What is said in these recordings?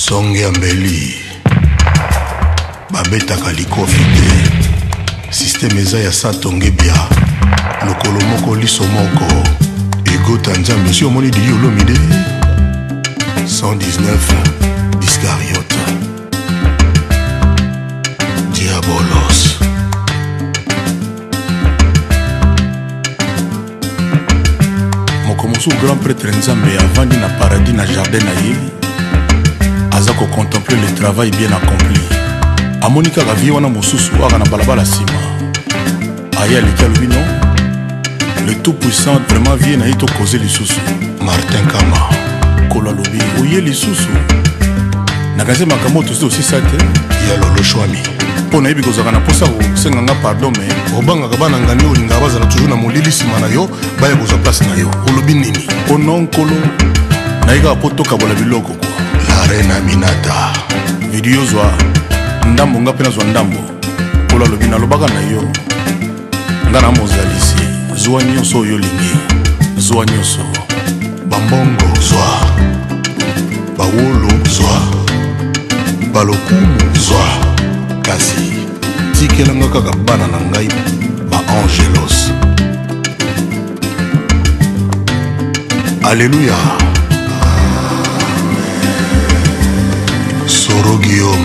Songe Ambeli babetaka likofi te systeme eza ya satonge bia lokolo moko liso moko egota nzambe si omoni dili olomide 119 Iscariote Diabolos mokomosu grand prêtre nzambe avandi na paradis na jardin na ye aza kocontempler le travail bien accompli amoni kaka vie wana mosusu aka na balabala nsima aya aleki alobi non le tout puissant vraiment vie na ye tokoze lisusu Martin Kama kolo alobi oye lisusu nakaze makambo tosi osisa te ya lolo shwami mpo nayebi kozalaka na mposa kosenganga pardon me obangaka bana ngani olingaka bazala toujours na molili nsima na yo baya kozwa place na yo olobi nini ono nkolo nayekaka mpo tokabola biloko kwa la reine Aminata video zwa ndambo nga mpe nazwa ndambo nkolo alobi nalobaka na yo nga na mozalisi zwa nyonso oyo olingi zwa nyonso bambongo zwa bawolo zwa balokumu zwa kasi tikelanga kaka bana na ngai baangelos alleluya Soro Guillaume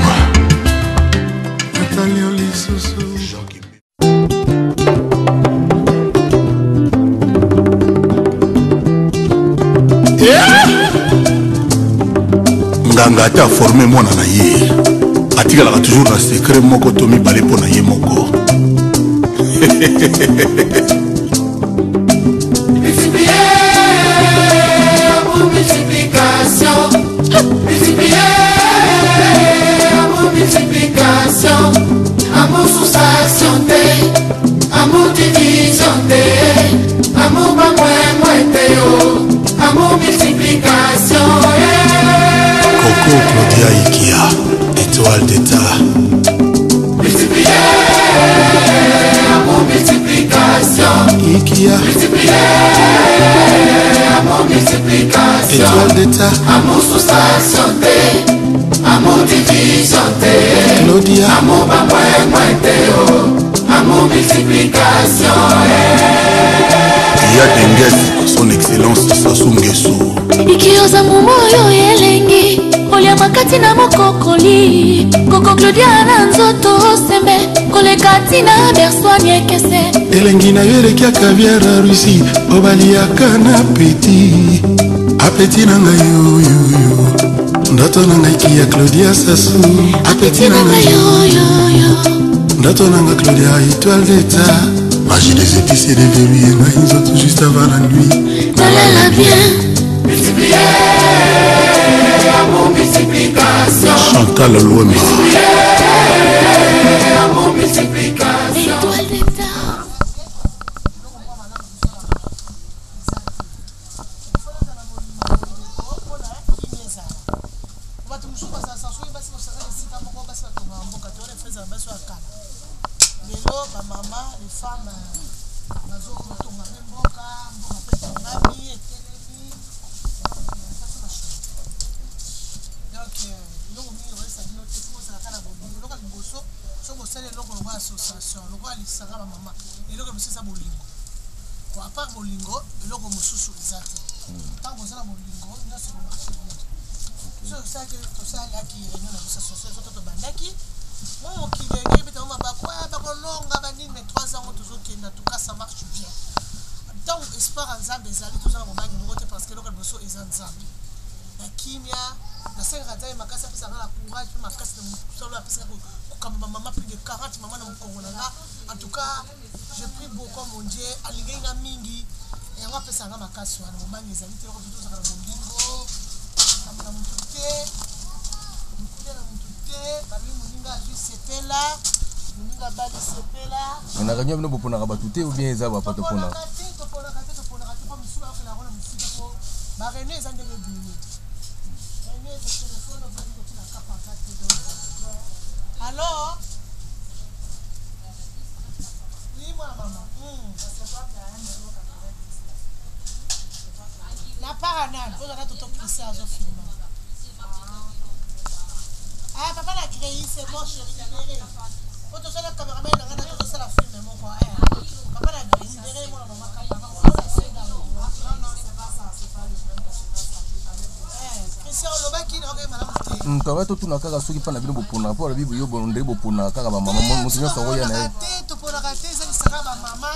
nganga ata forme mwana na ye atikalaka toujours na secret moko to mibale mpo na ye moko amour soustraction te, amour division te, amour pas moins te yo, amour multiplication. Coco Claudia Ikia, étoile d'état. Multiplier, amour multiplication. Ikia, multiplier, amour multiplication. étoile d'état. Amour soustraction te, amour division te, Claudia, amour pas moins te yo, amour multiplication. Il y a Dengues, son excellence Sassou Nguesso. Ikioza mumoyo elengi kolia makati na mokokoli koko Claudia na nzoto sembe kolekati na berswani ekese elengi na yo elekiaka biara Russie obaliaka na apeti apeti na ngai yoyoyo ndoto na ngai kia Claudia Sassou apeti na ngai yoyoyo ndoto na ngai Claudia étoile d'état magie des épices et des verrues et ngai nzoto juste avant la nuit nalala bien multiplier, amour multiplication. Chantal Louema. Multiplier, amour multiplication. étoile d'état en tout cas, je prie beaucoup mon Dieu. Alingena mingi. Et on va faire ça dans ma casse. On va manger ça. On va faire ça dans mon bingo. On va manger ça. On va manger ça. Parmi mon gars, c'était là. Mon gars, bali c'était là. On a gagné pour na rabatouté ou bien ça va pas te prendre. Allô? Oui, moi, maman. La paranane, vous avez tout au plus à Zofima. Libéré, c'est bon, chérie, libéré. Faut que tu sois la caméraman, il a regardé tout ça, la film, mon quoi. Papa, libéré, moi, maman, caméraman. Non, c'est pas ça, c'est pas le même. Christian, le bac, il regarde madame. Nkawa to tuna kaka soki pana bino bopona po la bibo yo bonde bopona kaka ba mama mo tinyo so ya na to pona raté ça ni sera ba mama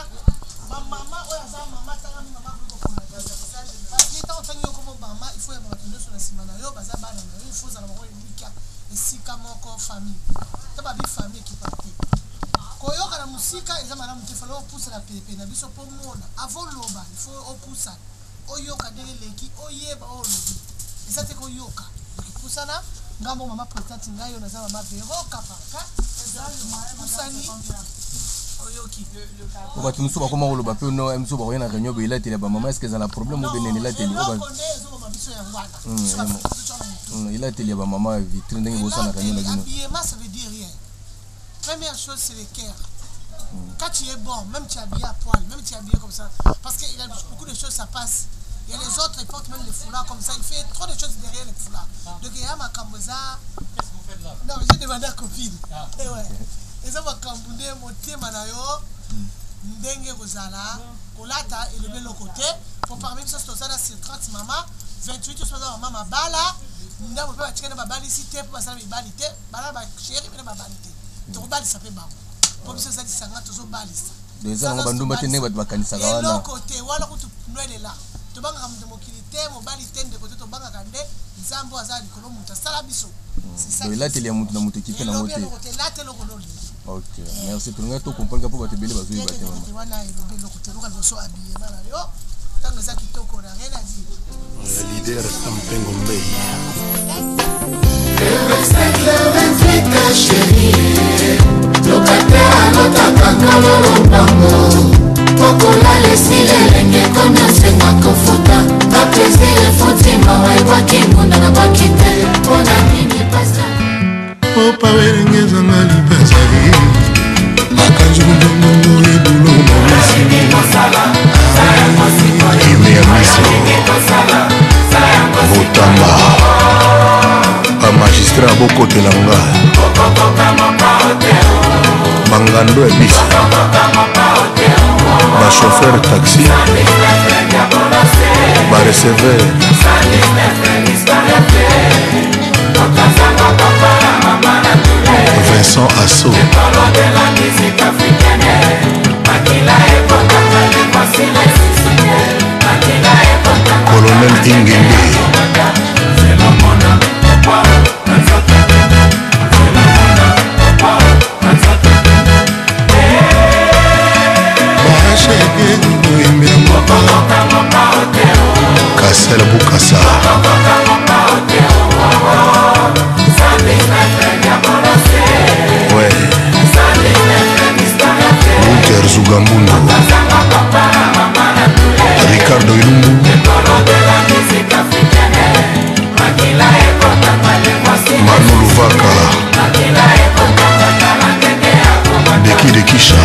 oya za mama tanga mi mama bopona parce que tant tanyo comme mama il faut ya ba tondo sur la simana yo baza bana na yo il faut za na ba lika esika moko famille ta ba bi famille qui partait koyo kana musika eza madame te falo pousse la pepe na biso po mona avant loba il faut opoussa oyoka dele leki oyeba olobi eza te koyoka pusana ngambo mama protati ngayo na za mama vero kapaka pusani oyoki o ba tunu so ba koma oloba pe no emso ba ko yana réunion be ila tele ba mama est-ce que ça la problème ou bien la tele o ba ila tele ba mama vitrine ndenge bo sana réunion na bino habillement ça veut dire rien. Première chose c'est le cœur. Quand tu es bon, même tu es habillé à poil, même tu es habillé comme ça, parce qu'il y a beaucoup de choses ça passe. Il y a les autres, ils portent même les foulards comme ça. Il fait trop de choses derrière les foulards. Donc il y a ma camboza. Qu'est-ce que vous faites là? Non, mais j'ai demandé à copine. Et ouais. Et ça va camboundé, mon thé manayo, ndenge gozala, kolata et le bel côté. Pour parmi ça, c'est 30 maman, 28 tu sois maman ma bala. Nda mo pa chikena ba bali si te pour ça mi bali te, bala ba chéri mais ba bali te. To bali ça peut ba. Comme ça dit ça ngato zo bali ça. Des gens ba ndumba te ne ba kanisa ga wana. Le côté wala kutu noele là. To banga ka mokili te mo bali te de côté to banga kande nzambo azali kolo muta sala biso. C'est ça. Là tele mutu na mutu kipe na mote. Là tele kolo. OK. Merci pour nous to comprendre que ba te bele ba zo ba te mama. Wana le bel côté ro so habillé mala yo. Tango za kitoko na rien à dire. Leader Sampengo Mbei. Le 28 chérie, locataire à l'autre kakolo bango. Pokola lesile lenge kono senga kofuta. Ta plaisir fotima wa ibaki munda na bakite. Pona nini pasa. Opa werenge zanga lipasari. Makanju mbongo ebulo mwasi. Ime ya miso. Botamba. Pa magistrat bokotela nga. Bangando ebisi. Ba chauffeur taxi. Ba receveur. Vincent Asso. Colonel Ingembe. Kassel Boukassa. Ouais. Munter Zugambundo. Ricardo Ilungu. Manu Luvaka. Deki de Kisha.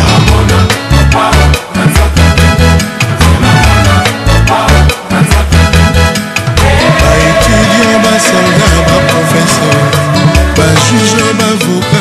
Ba étudiant, ba soldat, ba professeur, ba juge, ba avocat.